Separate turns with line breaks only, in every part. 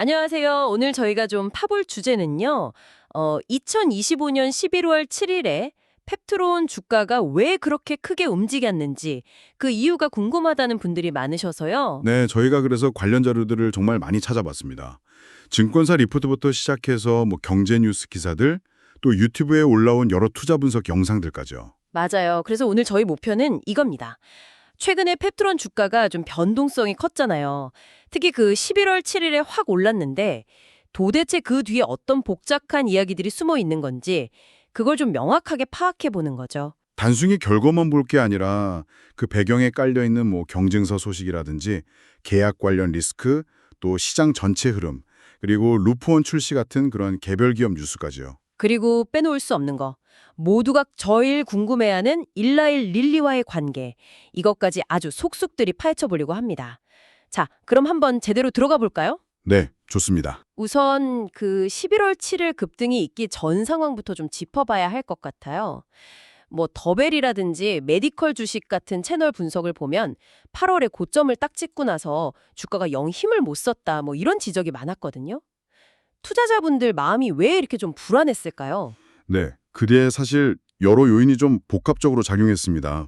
안녕하세요. 오늘 저희가 좀 파볼 주제는요. 2025년 11월 7일에 펩트론 주가가 왜 그렇게 크게 움직였는지 그 이유가 궁금하다는 분들이 많으셔서요.
네, 저희가 그래서 관련 자료들을 정말 많이 찾아봤습니다. 증권사 리포트부터 시작해서 경제 뉴스 기사들, 또 유튜브에 올라온 여러 투자 분석 영상들까지요.
맞아요. 그래서 오늘 저희 목표는 이겁니다. 최근에 펩트론 주가가 좀 변동성이 컸잖아요. 특히 그 11월 7일에 확 올랐는데 도대체 그 뒤에 어떤 복잡한 이야기들이 숨어 있는 건지 그걸 좀 명확하게 파악해 보는 거죠.
단순히 결과만 볼 게 아니라 그 배경에 깔려 있는 경쟁사 소식이라든지 계약 관련 리스크, 또 시장 전체 흐름, 그리고 루프원 출시 같은 그런 개별 기업 뉴스까지요.
그리고 빼놓을 수 없는 거. 모두가 제일 궁금해하는 일라일 릴리와의 관계. 이것까지 아주 속속들이 파헤쳐보려고 합니다. 자, 그럼 한번 제대로 들어가 볼까요?
네, 좋습니다.
우선 그 11월 7일 급등이 있기 전 상황부터 좀 짚어봐야 할 것 같아요. 더벨이라든지 메디컬 주식 같은 채널 분석을 보면 8월에 고점을 딱 찍고 나서 주가가 영 힘을 못 썼다 이런 지적이 많았거든요. 투자자분들 마음이 왜 이렇게 좀 불안했을까요?
네, 그게 사실 여러 요인이 좀 복합적으로 작용했습니다.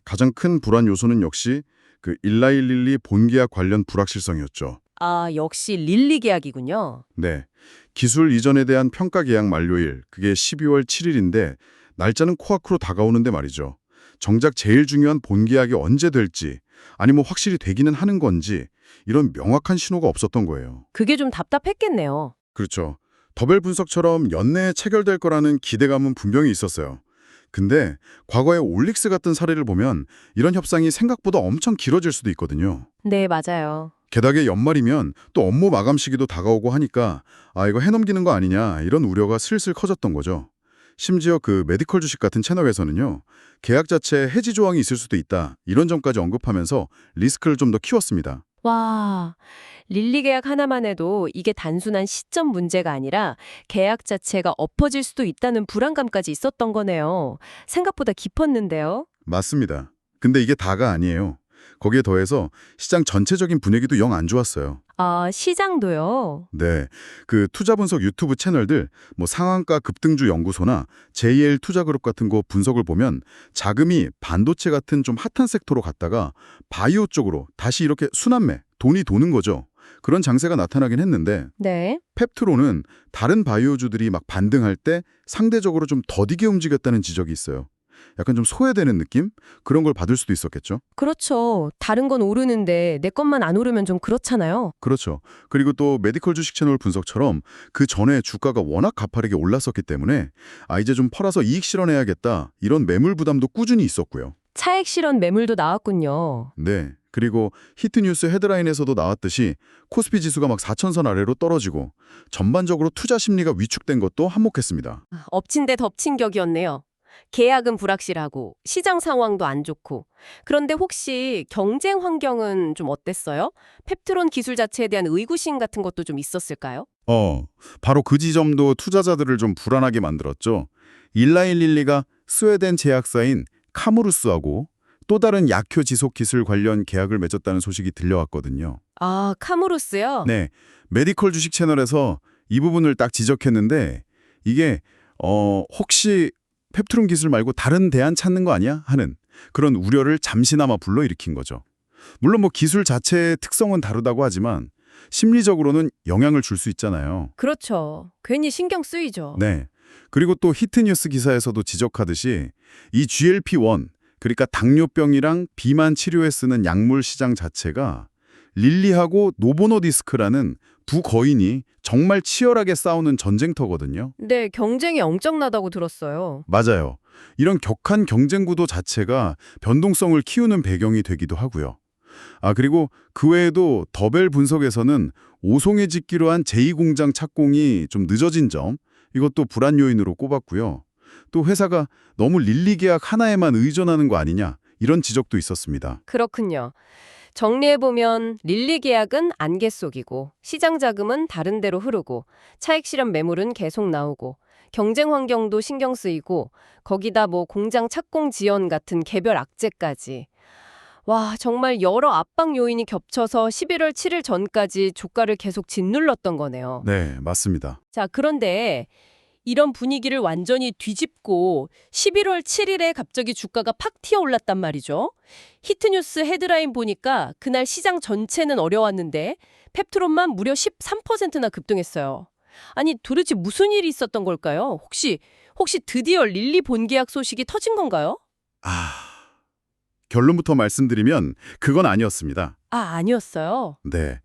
가장 큰 불안 요소는 역시 그 일라일릴리 본계약 관련 불확실성이었죠.
아, 역시 릴리 계약이군요.
네. 기술 이전에 대한 평가 계약 만료일, 그게 12월 7일인데 날짜는 코앞으로 다가오는데 말이죠. 정작 제일 중요한 본계약이 언제 될지, 아니 확실히 되기는 하는 건지 이런 명확한 신호가 없었던 거예요.
그게 좀 답답했겠네요.
그렇죠. 더벨 분석처럼 연내에 체결될 거라는 기대감은 분명히 있었어요. 근데 과거의 올릭스 같은 사례를 보면 이런 협상이 생각보다 엄청 길어질 수도 있거든요.
네, 맞아요.
게다가 연말이면 또 업무 마감 시기도 다가오고 하니까 이거 해넘기는 거 아니냐 이런 우려가 슬슬 커졌던 거죠. 심지어 그 메디컬 주식 같은 채널에서는요. 계약 자체에 해지 조항이 있을 수도 있다 이런 점까지 언급하면서 리스크를 좀 더 키웠습니다.
와, 릴리 계약 하나만 해도 이게 단순한 시점 문제가 아니라 계약 자체가 엎어질 수도 있다는 불안감까지 있었던 거네요. 생각보다 깊었는데요.
맞습니다. 근데 이게 다가 아니에요. 거기에 더해서 시장 전체적인 분위기도 영 안 좋았어요.
아, 시장도요?
네, 그 투자 분석 유튜브 채널들, 상한가 급등주 연구소나 JL 투자그룹 같은 거 분석을 보면 자금이 반도체 같은 좀 핫한 섹터로 갔다가 바이오 쪽으로 다시 이렇게 순환매, 돈이 도는 거죠. 그런 장세가 나타나긴 했는데
네.
펩트로는 다른 바이오주들이 막 반등할 때 상대적으로 좀 더디게 움직였다는 지적이 있어요. 약간 좀 소외되는 느낌? 그런 걸 받을 수도 있었겠죠?
그렇죠. 다른 건 오르는데 내 것만 안 오르면 좀 그렇잖아요.
그렇죠. 그리고 또 메디컬 주식 채널 분석처럼 그 전에 주가가 워낙 가파르게 올랐었기 때문에 이제 좀 팔아서 이익 실현해야겠다 이런 매물 부담도 꾸준히 있었고요.
차액 실현 매물도 나왔군요.
네. 그리고 히트뉴스 헤드라인에서도 나왔듯이 코스피 지수가 막 4천선 아래로 떨어지고 전반적으로 투자 심리가 위축된 것도 한몫했습니다.
엎친 데 덮친 격이었네요. 계약은 불확실하고 시장 상황도 안 좋고. 그런데 혹시 경쟁 환경은 좀 어땠어요? 펩트론 기술 자체에 대한 의구심 같은 것도 좀 있었을까요?
바로 그 지점도 투자자들을 좀 불안하게 만들었죠. 일라일릴리가 스웨덴 제약사인 카무루스하고 또 다른 약효 지속 기술 관련 계약을 맺었다는 소식이 들려왔거든요.
아, 카무루스요?
네, 메디컬 주식 채널에서 이 부분을 딱 지적했는데 이게 혹시 펩트론 기술 말고 다른 대안 찾는 거 아니야? 하는 그런 우려를 잠시나마 불러일으킨 거죠. 물론 기술 자체의 특성은 다르다고 하지만 심리적으로는 영향을 줄 수 있잖아요.
그렇죠. 괜히 신경 쓰이죠.
네. 그리고 또 히트뉴스 기사에서도 지적하듯이 이 GLP-1, 그러니까 당뇨병이랑 비만 치료에 쓰는 약물 시장 자체가 릴리하고 노보노디스크라는 두 거인이 정말 치열하게 싸우는 전쟁터거든요.
네, 경쟁이 엄청나다고 들었어요.
맞아요. 이런 격한 경쟁 구도 자체가 변동성을 키우는 배경이 되기도 하고요. 그리고 그 외에도 더벨 분석에서는 오송에 짓기로 한 제2공장 착공이 좀 늦어진 점, 이것도 불안 요인으로 꼽았고요. 또 회사가 너무 릴리 계약 하나에만 의존하는 거 아니냐, 이런 지적도 있었습니다.
그렇군요. 정리해보면 릴리 계약은 안개 속이고 시장 자금은 다른 데로 흐르고 차익 실현 매물은 계속 나오고 경쟁 환경도 신경 쓰이고 거기다 공장 착공 지연 같은 개별 악재까지. 와, 정말 여러 압박 요인이 겹쳐서 11월 7일 전까지 주가를 계속 짓눌렀던 거네요.
네, 맞습니다.
자, 그런데 이런 분위기를 완전히 뒤집고 11월 7일에 갑자기 주가가 팍 튀어 올랐단 말이죠. 히트뉴스 헤드라인 보니까 그날 시장 전체는 어려웠는데 펩트론만 무려 13%나 급등했어요. 아니, 도대체 무슨 일이 있었던 걸까요? 혹시 드디어 릴리 본계약 소식이 터진 건가요?
결론부터 말씀드리면 그건 아니었습니다.
아, 아니었어요.
네.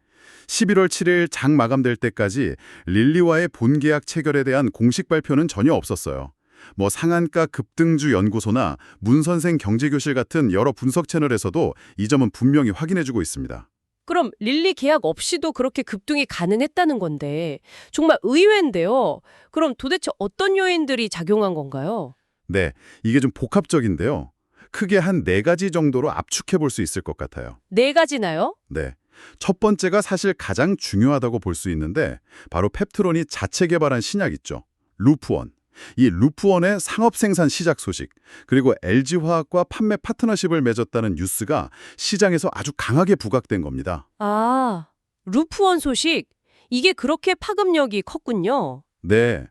11월 7일 장 마감될 때까지 릴리와의 본계약 체결에 대한 공식 발표는 전혀 없었어요. 뭐 상한가 급등주 연구소나 문선생 경제교실 같은 여러 분석 채널에서도 이 점은 분명히 확인해주고 있습니다.
그럼 릴리 계약 없이도 그렇게 급등이 가능했다는 건데 정말 의외인데요. 그럼 도대체 어떤 요인들이 작용한 건가요?
네, 이게 좀 복합적인데요. 크게 한 4가지 정도로 압축해 볼 수 있을 것 같아요.
네 가지나요?
네. 첫 번째가 사실 가장 중요하다고 볼 수 있는데 바로 펩트론이 자체 개발한 신약 있죠. 루프원. 이 루프원의 상업 생산 시작 소식, 그리고 LG화학과 판매 파트너십을 맺었다는 뉴스가 시장에서 아주 강하게 부각된 겁니다.
아, 루프원 소식. 이게 그렇게 파급력이 컸군요.
네,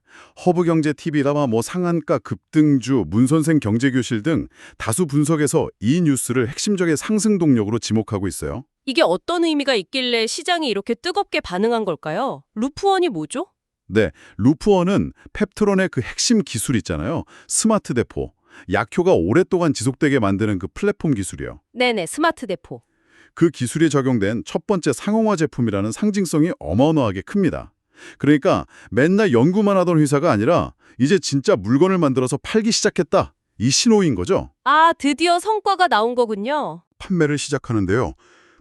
허브경제TV가 뭐 상한가 급등주, 문선생 경제교실 등 다수 분석에서 이 뉴스를 핵심적인 상승 동력으로 지목하고 있어요.
이게 어떤 의미가 있길래 시장이 이렇게 뜨겁게 반응한 걸까요? 루프원이 뭐죠?
네, 루프원은 펩트론의 그 핵심 기술 있잖아요. 스마트 대포. 약효가 오랫동안 지속되게 만드는 그 플랫폼 기술이요.
네네, 스마트 대포.
그 기술이 적용된 첫 번째 상용화 제품이라는 상징성이 어마어마하게 큽니다. 그러니까 맨날 연구만 하던 회사가 아니라 이제 진짜 물건을 만들어서 팔기 시작했다. 이 신호인 거죠.
아, 드디어 성과가 나온 거군요.
판매를 시작하는데요.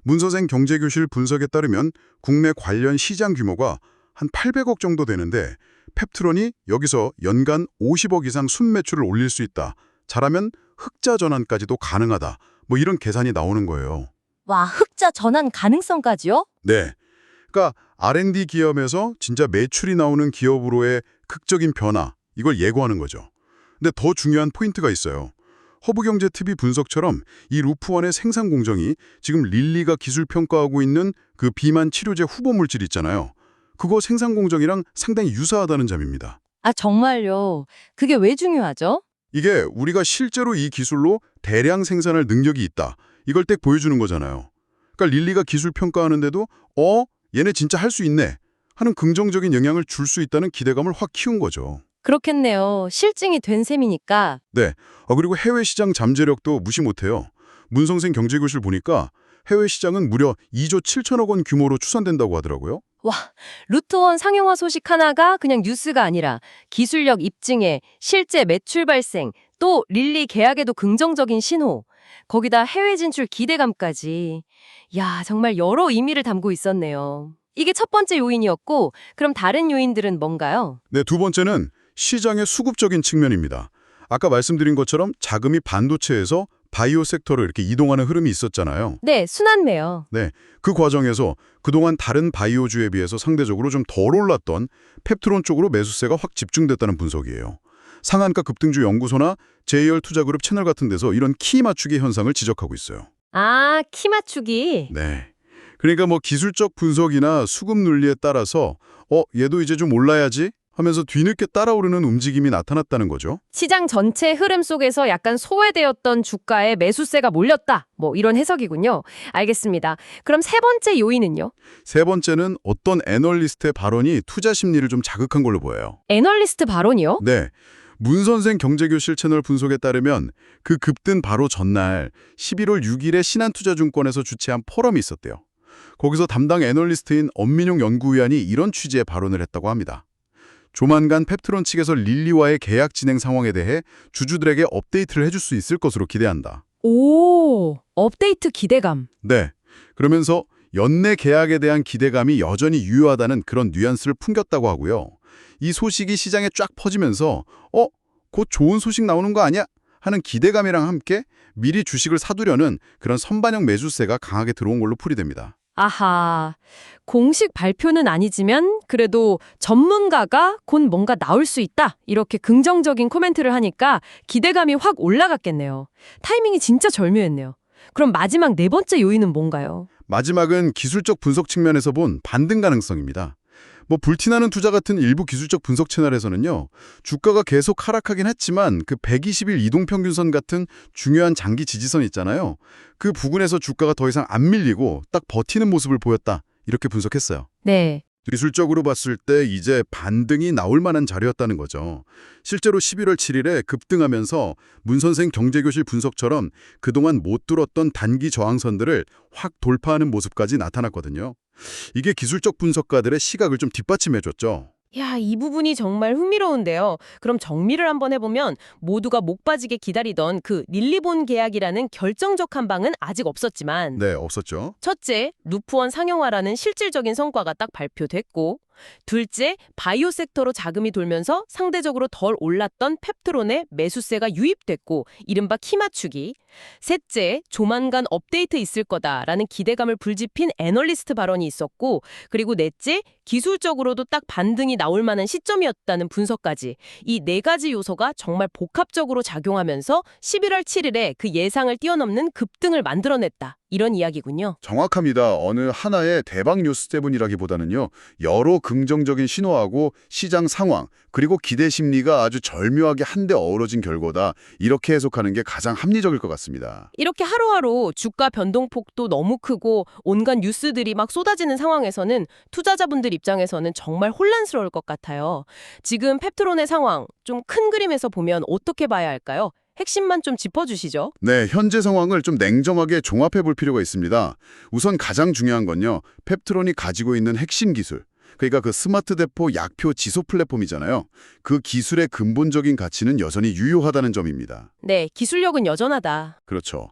문선생 경제교실 분석에 따르면 국내 관련 시장 규모가 한 800억 정도 되는데 펩트론이 여기서 연간 50억 이상 순매출을 올릴 수 있다. 잘하면 흑자 전환까지도 가능하다. 뭐 이런 계산이 나오는 거예요.
와, 흑자 전환 가능성까지요?
네. 그러니까 R&D 기업에서 진짜 매출이 나오는 기업으로의 극적인 변화, 이걸 예고하는 거죠. 근데 더 중요한 포인트가 있어요. 허브경제TV 분석처럼 이 루프원의 생산 공정이 지금 릴리가 기술 평가하고 있는 그 비만 치료제 후보 물질 있잖아요. 그거 생산 공정이랑 상당히 유사하다는 점입니다.
아, 정말요? 그게 왜 중요하죠?
이게 우리가 실제로 이 기술로 대량 생산할 능력이 있다. 이걸 딱 보여주는 거잖아요. 그러니까 릴리가 기술 평가하는데도 얘네 진짜 할 수 있네 하는 긍정적인 영향을 줄 수 있다는 기대감을 확 키운 거죠.
그렇겠네요. 실증이 된 셈이니까.
네. 그리고 해외 시장 잠재력도 무시 못해요. 문성생 경제교실 보니까 해외 시장은 무려 2조 7천억 원 규모로 추산된다고 하더라고요.
와, 루트원 상용화 소식 하나가 그냥 뉴스가 아니라 기술력 입증에 실제 매출 발생, 또 릴리 계약에도 긍정적인 신호. 거기다 해외 진출 기대감까지. 야, 정말 여러 의미를 담고 있었네요. 이게 첫 번째 요인이었고, 그럼 다른 요인들은 뭔가요?
네, 두 번째는 시장의 수급적인 측면입니다. 아까 말씀드린 것처럼 자금이 반도체에서 바이오 섹터로 이렇게 이동하는 흐름이 있었잖아요.
네, 순환매요.
네, 그 과정에서 그동안 다른 바이오주에 비해서 상대적으로 좀 덜 올랐던 펩트론 쪽으로 매수세가 확 집중됐다는 분석이에요. 상한가 급등주 연구소나 JR 투자그룹 채널 같은 데서 이런 키 맞추기 현상을 지적하고 있어요.
아, 키 맞추기.
네. 그러니까 뭐 기술적 분석이나 수급 논리에 따라서 얘도 이제 좀 올라야지 하면서 뒤늦게 따라오르는 움직임이 나타났다는 거죠.
시장 전체 흐름 속에서 약간 소외되었던 주가에 매수세가 몰렸다. 뭐 이런 해석이군요. 알겠습니다. 그럼 세 번째 요인은요?
세 번째는 어떤 애널리스트의 발언이 투자 심리를 좀 자극한 걸로 보여요.
애널리스트 발언이요?
네. 문선생 경제교실 채널 분석에 따르면 그 급등 바로 전날 11월 6일에 신한투자증권에서 주최한 포럼이 있었대요. 거기서 담당 애널리스트인 엄민용 연구위원이 이런 취지의 발언을 했다고 합니다. 조만간 펩트론 측에서 릴리와의 계약 진행 상황에 대해 주주들에게 업데이트를 해줄 수 있을 것으로 기대한다.
오, 업데이트 기대감.
네. 그러면서 연내 계약에 대한 기대감이 여전히 유효하다는 그런 뉘앙스를 풍겼다고 하고요. 이 소식이 시장에 쫙 퍼지면서 곧 좋은 소식 나오는 거 아니야? 하는 기대감이랑 함께 미리 주식을 사두려는 그런 선반영 매수세가 강하게 들어온 걸로 풀이됩니다.
아하, 공식 발표는 아니지만 그래도 전문가가 곧 뭔가 나올 수 있다. 이렇게 긍정적인 코멘트를 하니까 기대감이 확 올라갔겠네요. 타이밍이 진짜 절묘했네요. 그럼 마지막 네 번째 요인은 뭔가요?
마지막은 기술적 분석 측면에서 본 반등 가능성입니다. 뭐 불티나는 투자 같은 일부 기술적 분석 채널에서는요. 주가가 계속 하락하긴 했지만 그 120일 이동평균선 같은 중요한 장기 지지선 있잖아요. 그 부근에서 주가가 더 이상 안 밀리고 딱 버티는 모습을 보였다. 이렇게 분석했어요.
네.
기술적으로 봤을 때 이제 반등이 나올 만한 자리였다는 거죠. 실제로 11월 7일에 급등하면서 문 선생 경제교실 분석처럼 그동안 못 뚫었던 단기 저항선들을 확 돌파하는 모습까지 나타났거든요. 이게 기술적 분석가들의 시각을 좀 뒷받침해줬죠.
야, 이 부분이 정말 흥미로운데요. 그럼 정리를 한번 해보면 모두가 목 빠지게 기다리던 그 릴리본 계약이라는 결정적 한 방은 아직 없었지만
네, 없었죠.
첫째, 루프원 상용화라는 실질적인 성과가 딱 발표됐고 둘째, 바이오 섹터로 자금이 돌면서 상대적으로 덜 올랐던 펩트론의 매수세가 유입됐고 이른바 키 맞추기. 셋째, 조만간 업데이트 있을 거다라는 기대감을 불지핀 애널리스트 발언이 있었고 그리고 넷째, 기술적으로도 딱 반등이 나올 만한 시점이었다는 분석까지. 이 네 가지 요소가 정말 복합적으로 작용하면서 11월 7일에 그 예상을 뛰어넘는 급등을 만들어냈다. 이런 이야기군요.
정확합니다. 어느 하나의 대박 뉴스 때문이라기보다는요. 여러 긍정적인 신호하고 시장 상황, 그리고 기대 심리가 아주 절묘하게 한데 어우러진 결과다. 이렇게 해석하는 게 가장 합리적일 것 같습니다.
이렇게 하루하루 주가 변동폭도 너무 크고 온갖 뉴스들이 막 쏟아지는 상황에서는 투자자분들 입장에서는 정말 혼란스러울 것 같아요. 지금 펩트론의 상황, 좀 큰 그림에서 보면 어떻게 봐야 할까요? 핵심만 좀 짚어주시죠.
네, 현재 상황을 좀 냉정하게 종합해 볼 필요가 있습니다. 우선 가장 중요한 건요. 펩트론이 가지고 있는 핵심 기술. 그러니까 그 스마트 대포 약표 지소 플랫폼이잖아요. 그 기술의 근본적인 가치는 여전히 유효하다는 점입니다.
네, 기술력은 여전하다.
그렇죠.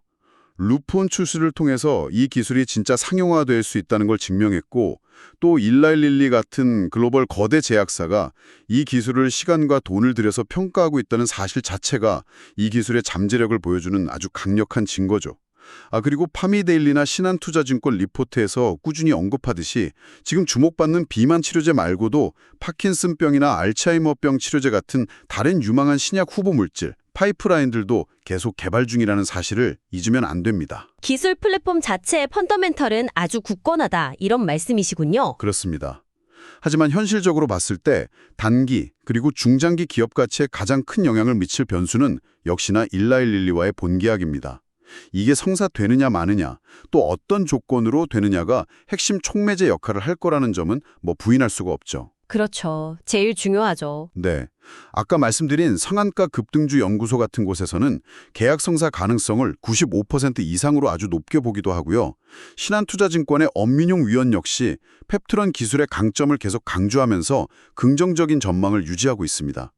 루폰 출시를 통해서 이 기술이 진짜 상용화될 수 있다는 걸 증명했고 또 일라일릴리 같은 글로벌 거대 제약사가 이 기술을 시간과 돈을 들여서 평가하고 있다는 사실 자체가 이 기술의 잠재력을 보여주는 아주 강력한 증거죠. 그리고 파미데일리나 신한투자증권 리포트에서 꾸준히 언급하듯이 지금 주목받는 비만 치료제 말고도 파킨슨병이나 알츠하이머병 치료제 같은 다른 유망한 신약 후보 물질, 파이프라인들도 계속 개발 중이라는 사실을 잊으면 안 됩니다.
기술 플랫폼 자체의 펀더멘털은 아주 굳건하다 이런 말씀이시군요.
그렇습니다. 하지만 현실적으로 봤을 때 단기 그리고 중장기 기업 가치에 가장 큰 영향을 미칠 변수는 역시나 일라일릴리와의 본계약입니다. 이게 성사되느냐 마느냐, 또 어떤 조건으로 되느냐가 핵심 촉매제 역할을 할 거라는 점은 뭐 부인할 수가 없죠.
그렇죠. 제일 중요하죠.
네. 아까 말씀드린 성한가 급등주 연구소 같은 곳에서는 계약 성사 가능성을 95% 이상으로 아주 높게 보기도 하고요. 신한투자증권의 엄민용 위원 역시 펩트론 기술의 강점을 계속 강조하면서 긍정적인 전망을 유지하고 있습니다.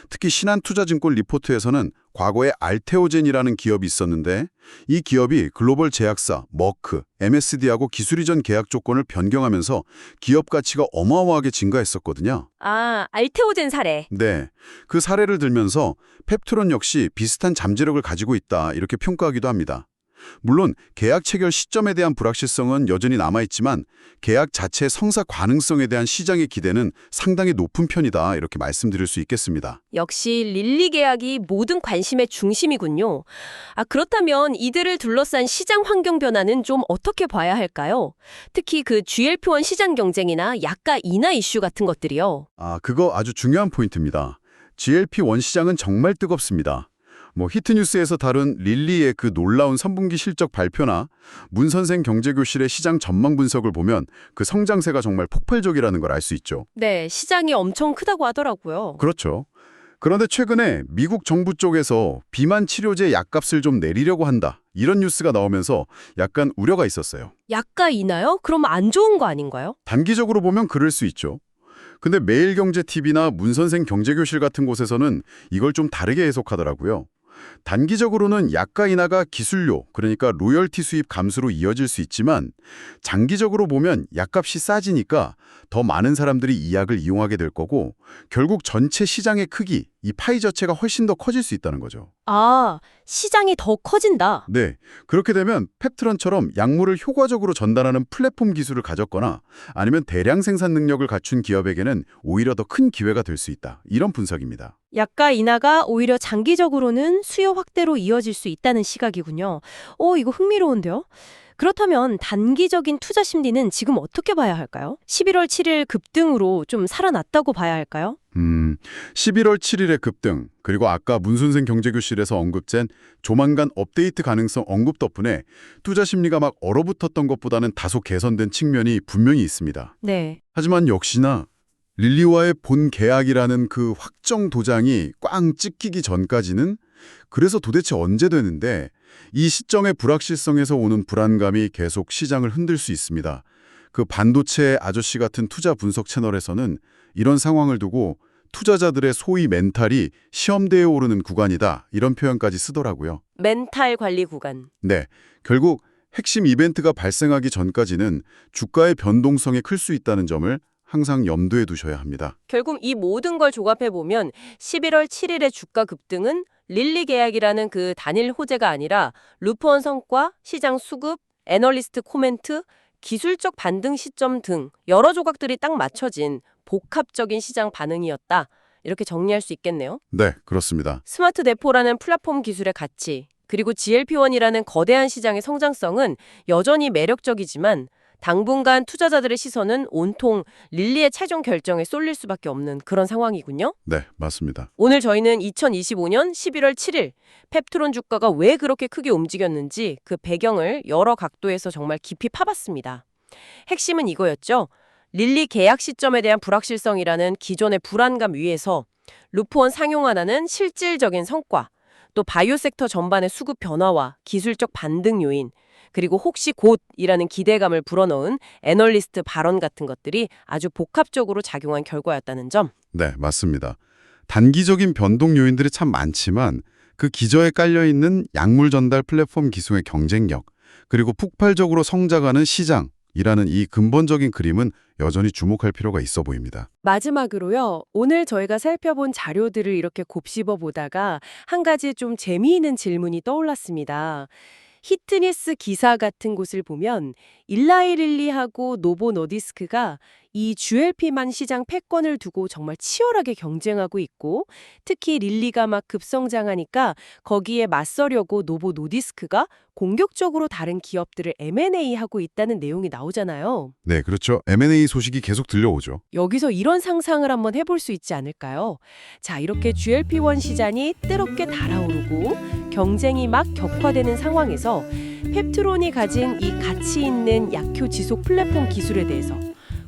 특히 신한투자증권 리포트에서는 과거에 알테오젠이라는 기업이 있었는데 이 기업이 글로벌 제약사 머크, MSD하고 기술 이전 계약 조건을 변경하면서 기업 가치가 어마어마하게 증가했었거든요.
아, 알테오젠 사례.
네, 그 사례를 들면서 펩트론 역시 비슷한 잠재력을 가지고 있다 이렇게 평가하기도 합니다. 물론 계약 체결 시점에 대한 불확실성은 여전히 남아있지만 계약 자체의 성사 가능성에 대한 시장의 기대는 상당히 높은 편이다 이렇게 말씀드릴 수 있겠습니다.
역시 릴리 계약이 모든 관심의 중심이군요. 그렇다면 이들을 둘러싼 시장 환경 변화는 좀 어떻게 봐야 할까요? 특히 그 GLP-1 시장 경쟁이나 약가 인하 이슈 같은 것들이요.
그거 아주 중요한 포인트입니다. GLP-1 시장은 정말 뜨겁습니다. 히트뉴스에서 다룬 릴리의 그 놀라운 3분기 실적 발표나 문 선생 경제교실의 시장 전망 분석을 보면 그 성장세가 정말 폭발적이라는 걸 알 수 있죠.
네, 시장이 엄청 크다고 하더라고요.
그렇죠. 그런데 최근에 미국 정부 쪽에서 비만 치료제 약값을 좀 내리려고 한다. 이런 뉴스가 나오면서 약간 우려가 있었어요.
약가 인하요? 그럼 안 좋은 거 아닌가요?
단기적으로 보면 그럴 수 있죠. 근데 매일경제TV나 문 선생 경제교실 같은 곳에서는 이걸 좀 다르게 해석하더라고요. 단기적으로는 약가 인하가 기술료, 그러니까 로열티 수입 감소로 이어질 수 있지만 장기적으로 보면 약값이 싸지니까 더 많은 사람들이 이 약을 이용하게 될 거고 결국 전체 시장의 크기, 이 파이 자체가 훨씬 더 커질 수 있다는 거죠.
시장이 더 커진다.
네, 그렇게 되면 펩트론처럼 약물을 효과적으로 전달하는 플랫폼 기술을 가졌거나 아니면 대량 생산 능력을 갖춘 기업에게는 오히려 더 큰 기회가 될 수 있다. 이런 분석입니다.
약가 인하가 오히려 장기적으로는 수요 확대로 이어질 수 있다는 시각이군요. 이거 흥미로운데요? 그렇다면 단기적인 투자 심리는 지금 어떻게 봐야 할까요? 11월 7일 급등으로 좀 살아났다고 봐야 할까요?
11월 7일의 급등, 그리고 아까 문순생 경제교실에서 언급된 조만간 업데이트 가능성 언급 덕분에 투자 심리가 막 얼어붙었던 것보다는 다소 개선된 측면이 분명히 있습니다.
네.
하지만 역시나 릴리와의 본 계약이라는 그 확정 도장이 꽝 찍히기 전까지는 그래서 도대체 언제 되는데 이 시점의 불확실성에서 오는 불안감이 계속 시장을 흔들 수 있습니다. 그 반도체 아저씨 같은 투자 분석 채널에서는 이런 상황을 두고 투자자들의 소위 멘탈이 시험대에 오르는 구간이다 이런 표현까지 쓰더라고요.
멘탈 관리 구간.
네, 결국 핵심 이벤트가 발생하기 전까지는 주가의 변동성이 클 수 있다는 점을 항상 염두에 두셔야 합니다.
결국 이 모든 걸 조합해 보면 11월 7일의 주가 급등은 릴리 계약이라는 그 단일 호재가 아니라 루프원 성과, 시장 수급, 애널리스트 코멘트, 기술적 반등 시점 등 여러 조각들이 딱 맞춰진 복합적인 시장 반응이었다. 이렇게 정리할 수 있겠네요.
네, 그렇습니다.
스마트 데포라는 플랫폼 기술의 가치, 그리고 GLP-1이라는 거대한 시장의 성장성은 여전히 매력적이지만 당분간 투자자들의 시선은 온통 릴리의 최종 결정에 쏠릴 수밖에 없는 그런 상황이군요.
네, 맞습니다.
오늘 저희는 2025년 11월 7일 펩트론 주가가 왜 그렇게 크게 움직였는지 그 배경을 여러 각도에서 정말 깊이 파봤습니다. 핵심은 이거였죠. 릴리 계약 시점에 대한 불확실성이라는 기존의 불안감 위에서 루프원 상용화라는 실질적인 성과, 또 바이오 섹터 전반의 수급 변화와 기술적 반등 요인, 그리고 혹시 곧이라는 기대감을 불어넣은 애널리스트 발언 같은 것들이 아주 복합적으로 작용한 결과였다는 점.
네, 맞습니다. 단기적인 변동 요인들이 참 많지만 그 기저에 깔려있는 약물 전달 플랫폼 기술의 경쟁력, 그리고 폭발적으로 성장하는 시장이라는 이 근본적인 그림은 여전히 주목할 필요가 있어 보입니다.
마지막으로요. 오늘 저희가 살펴본 자료들을 이렇게 곱씹어 보다가 한 가지 좀 재미있는 질문이 떠올랐습니다. 히트니스 기사 같은 곳을 보면 일라이릴리하고 노보 노디스크가 이 GLP만 시장 패권을 두고 정말 치열하게 경쟁하고 있고 특히 릴리가 막 급성장하니까 거기에 맞서려고 노보 노디스크가 공격적으로 다른 기업들을 M&A하고 있다는 내용이 나오잖아요.
네, 그렇죠. M&A 소식이 계속 들려오죠.
여기서 이런 상상을 한번 해볼 수 있지 않을까요? 자, 이렇게 GLP-1 시장이 뜨겁게 달아오르고 경쟁이 막 격화되는 상황에서 펩트론이 가진 이 가치 있는 약효 지속 플랫폼 기술에 대해서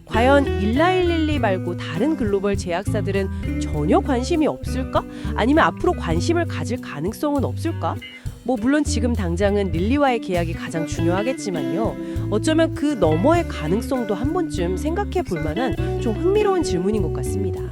과연 일라이릴리 말고 다른 글로벌 제약사들은 전혀 관심이 없을까? 아니면 앞으로 관심을 가질 가능성은 없을까? 물론 지금 당장은 릴리와의 계약이 가장 중요하겠지만요. 어쩌면 그 너머의 가능성도 한 번쯤 생각해 볼 만한 좀 흥미로운 질문인 것 같습니다.